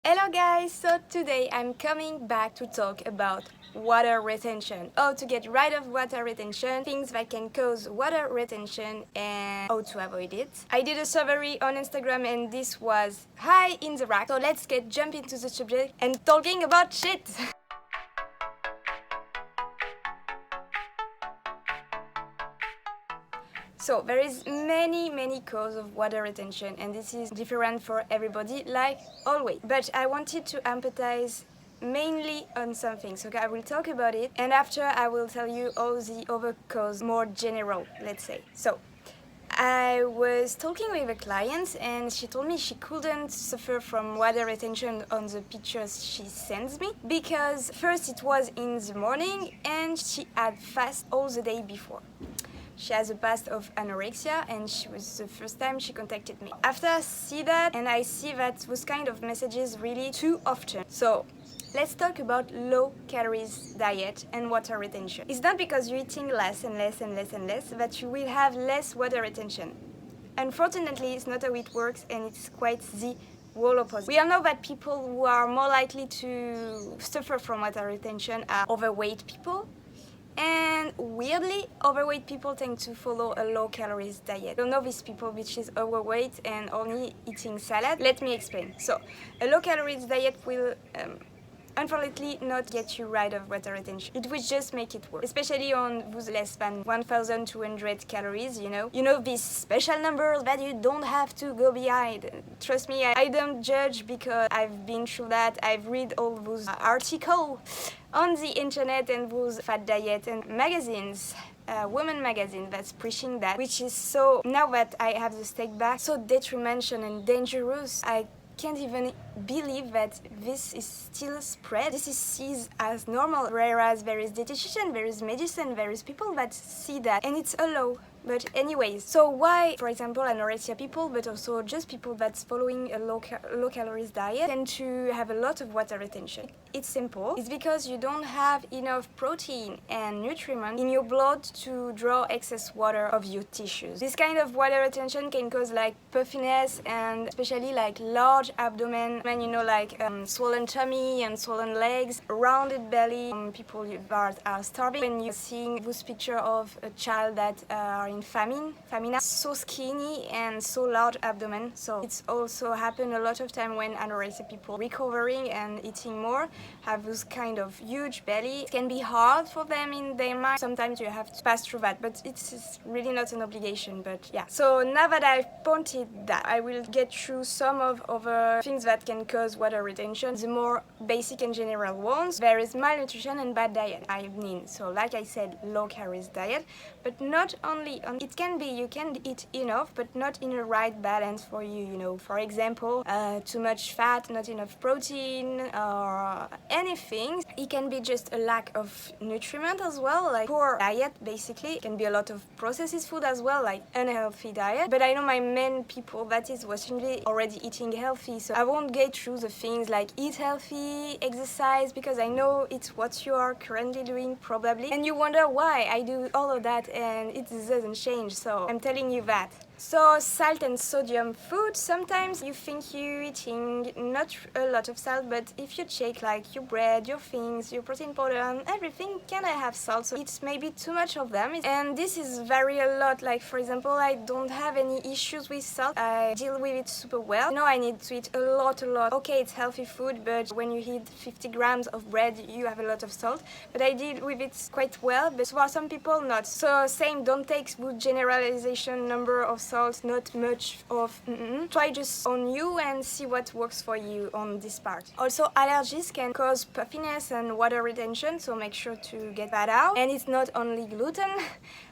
Hello guys, so today I'm coming back to talk about water retention, how to get rid of water retention, things that can cause water retention and how to avoid it. I did a survey on Instagram and this was high in the rack, so let's jump into the subject and talking about shit. So there is many causes of water retention and this is different for everybody like always. But I wanted to empathize mainly on some things. Okay, I will talk about it and after I will tell you all the other causes more general, let's say. So I was talking with a client and she told me she couldn't suffer from water retention on the pictures she sends me because first it was in the morning and she had fast all the day before. She has a past of anorexia and she was the first time she contacted me. After I see that and I see that those kind of messages really too often. So let's talk about low calories diet and water retention. It's not because you're eating less and less that you will have less water retention. Unfortunately, it's not how it works and it's quite the whole opposite. We all know that people who are more likely to suffer from water retention are overweight people. And weirdly, overweight people tend to follow a low calories diet. I don't know these people which is overweight and only eating salad. Let me explain. So, a low calories diet will unfortunately not get you rid of water retention. It will just make it worse, especially on those less than 1,200 calories, you know these special numbers that you don't have to go behind. Trust me, I don't judge because I've been through that. I've read all those articles on the internet and those fat diet and magazines. Women magazine that's preaching that, which is so, now that I have the stake back, so detrimental and dangerous. I can't even believe that this is still spread. This is seen as normal, whereas there is dietitian, there is medicine, there is people that see that, and it's allowed. But anyways, so why, for example, anorexia people, but also just people that's following a low calories diet tend to have a lot of water retention? It's simple. It's because you don't have enough protein and nutriment in your blood to draw excess water of your tissues. This kind of water retention can cause like puffiness and especially like large abdomen, and like swollen tummy and swollen legs, rounded belly. People that are starving. When you're seeing this picture of a child that are in famina, so skinny and so large abdomen. So it's also happened a lot of time when anorexia people recovering and eating more have this kind of huge belly. It can be hard for them in their mind. Sometimes you have to pass through that, but it's really not an obligation. But yeah. So now that I've pointed that, I will get through some of other things that can cause water retention. The more basic and general ones. There is malnutrition and bad diet. I mean, so like I said, low calories diet, but not only on. It can be you can eat enough, but not in a right balance for you. For example, too much fat, not enough protein, or anything. It can be just a lack of nutriment as well, like poor diet basically. It can be a lot of processed food as well, like unhealthy diet. But I know my main people that is watching already eating healthy, so I won't get through the things like eat healthy, exercise, because I know it's what you are currently doing probably. And you wonder why I do all of that and it doesn't change, so I'm telling you that. So salt and sodium food, sometimes you think you're eating not a lot of salt, but if you check like your bread, your things, your protein powder and everything can have salt, so it's maybe too much of them. And this is vary a lot, like for example, I don't have any issues with salt, I deal with it super well. I need to eat a lot. Okay, it's healthy food, but when you eat 50 grams of bread, you have a lot of salt, but I deal with it quite well, but for some people not. So same, don't take good generalization number of salt, not much of Try just on you and see what works for you on this part. Also, allergies can cause puffiness and water retention, so make sure to get that out. And it's not only gluten,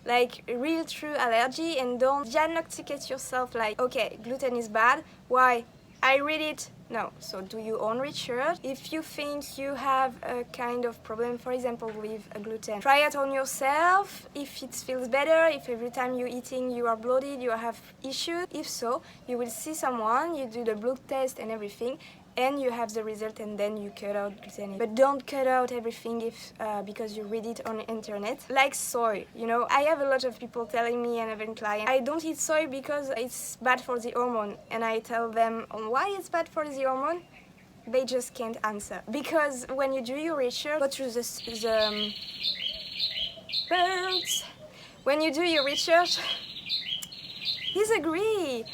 like real true allergy, and don't diagnosticate yourself like, okay, gluten is bad. Why? I read it. No, so do your own research. If you think you have a kind of problem, for example, with a gluten, try it on yourself. If it feels better, if every time you're eating you are bloated, you have issues, if so, you will see someone, you do the blood test and everything, and you have the result, and then you cut out gluten. But don't cut out everything if because you read it on the internet. Like soy, I have a lot of people telling me, and even clients, I don't eat soy because it's bad for the hormone, and I tell them why it's bad for the hormone. they just can't answer. Because when you do your research, go through the birds. When you do your research, disagree.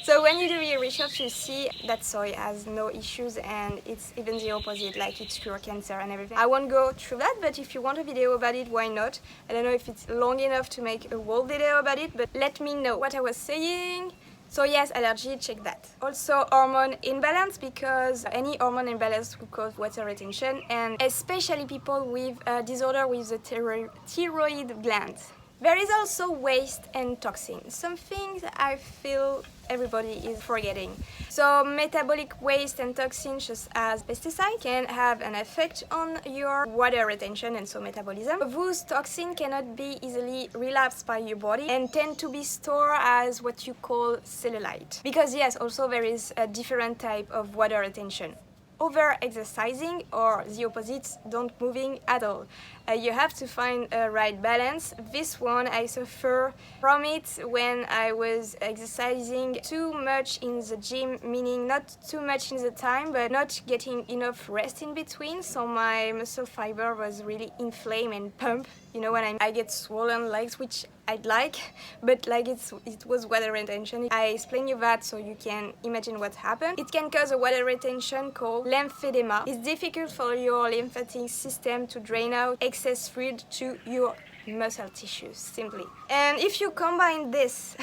So when you do your research, you see that soy has no issues and it's even the opposite, like it's cure cancer and everything. I won't go through that, but if you want a video about it, why not? I don't know if it's long enough to make a whole video about it, but let me know what I was saying. So yes, allergy, check that. Also hormone imbalance, because any hormone imbalance will cause water retention, and especially people with a disorder with the thyroid gland. There is also waste and toxins, some things I feel everybody is forgetting. So metabolic waste and toxins such as pesticides can have an effect on your water retention and so metabolism. Those toxins cannot be easily relapsed by your body and tend to be stored as what you call cellulite. Because yes, also there is a different type of water retention. Over-exercising or the opposite, don't moving at all. You have to find a right balance. This one, I suffer from it when I was exercising too much in the gym, meaning not too much in the time, but not getting enough rest in between. So my muscle fiber was really inflamed and pumped. You know, when I get swollen legs, which I'd like, but like it was water retention. I explain you that so you can imagine what happened. It can cause a water retention called lymphedema. It's difficult for your lymphatic system to drain out excess fluid to your muscle tissues, simply. And if you combine this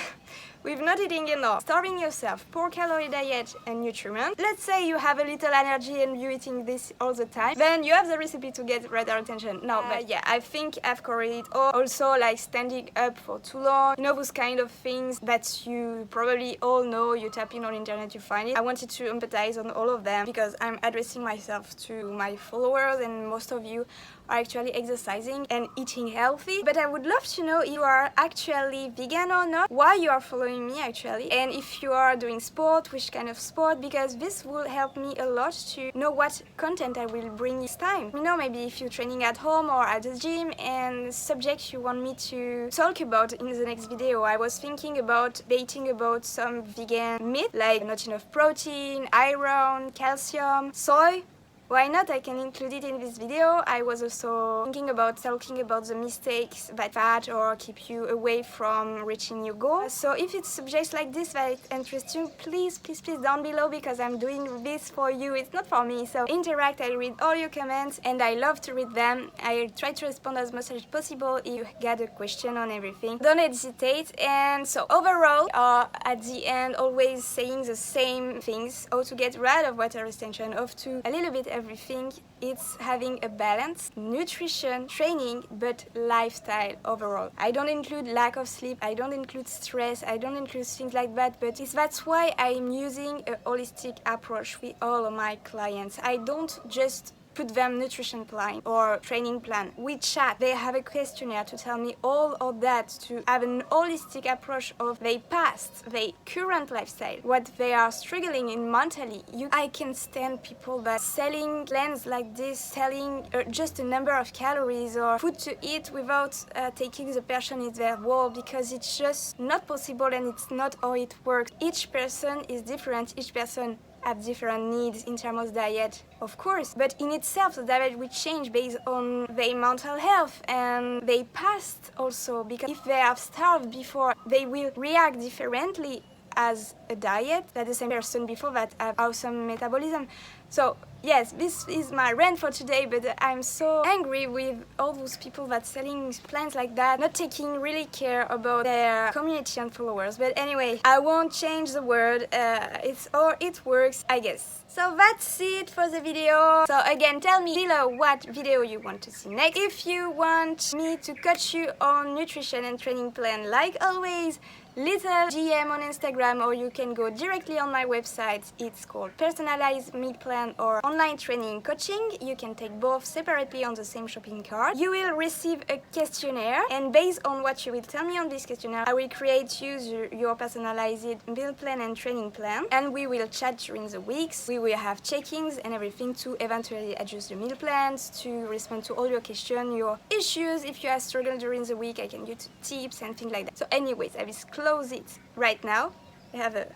with not eating enough, starving yourself, poor calorie diet and nutriment, let's say you have a little energy and you're eating this all the time, then you have the recipe to get water retention. No, but yeah, I think I've covered it all. Also, like standing up for too long, you know, those kind of things that you probably all know, you tap in on internet, you find it. I wanted to empathize on all of them because I'm addressing myself to my followers and most of you are actually exercising and eating healthy. But I would love to know if you are actually vegan or not, why you are following me actually, and if you are doing sport, which kind of sport, because this will help me a lot to know what content I will bring this time. You know, maybe if you're training at home or at the gym and subjects you want me to talk about in the next video. I was thinking about debating about some vegan myth, like not enough protein, iron, calcium, soy. Why not? I can include it in this video. I was also thinking about talking about the mistakes that fat or keep you away from reaching your goal. So if it's subjects like this that interest you, please down below, because I'm doing this for you. It's not for me. So interact. I read all your comments and I love to read them. I try to respond as much as possible if you got a question on everything. Don't hesitate. And so overall, at the end, always saying the same things. How to get rid of water retention, how to a little bit everything. It's having a balance, nutrition, training, but lifestyle overall. I don't include lack of sleep, I don't include stress, I don't include things like that, but that's why I'm using a holistic approach with all of my clients. I don't just put them nutrition plan or training plan. We chat, they have a questionnaire to tell me all of that, to have an holistic approach of their past, their current lifestyle, what they are struggling in mentally. I can stand people that selling plans like this, selling just a number of calories or food to eat without taking the person in their world, because it's just not possible and it's not how it works. Each person is different, each person have different needs in terms of diet, of course, but in itself the diet will change based on their mental health and their past also, because if they have starved before, they will react differently as a diet than the same person before that have awesome metabolism. So yes, this is my rant for today, but I'm so angry with all those people that selling plans like that, not taking really care about their community and followers. But anyway, I won't change the word, it works, I guess. So that's it for the video. So again, tell me below what video you want to see next. If you want me to coach you on nutrition and training plan, like always, little DM on Instagram, or you can go directly on my website. It's called Personalized Meal Plan or Online Training Coaching. You can take both separately on the same shopping cart. You will receive a questionnaire, and based on what you will tell me on this questionnaire, I will create your personalized meal plan and training plan, and we will chat during the weeks. We will have check-ins and everything to eventually adjust the meal plans, to respond to all your questions, your issues. If you are struggling during the week, I can give tips and things like that. So anyways, I will close it right now. I have a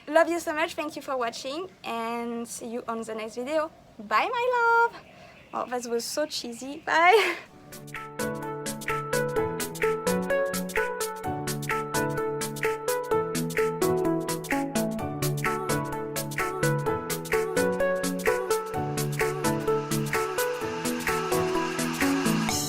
Love you so much, thank you for watching, and see you on the next video. Bye, my love! Oh, that was so cheesy. Bye!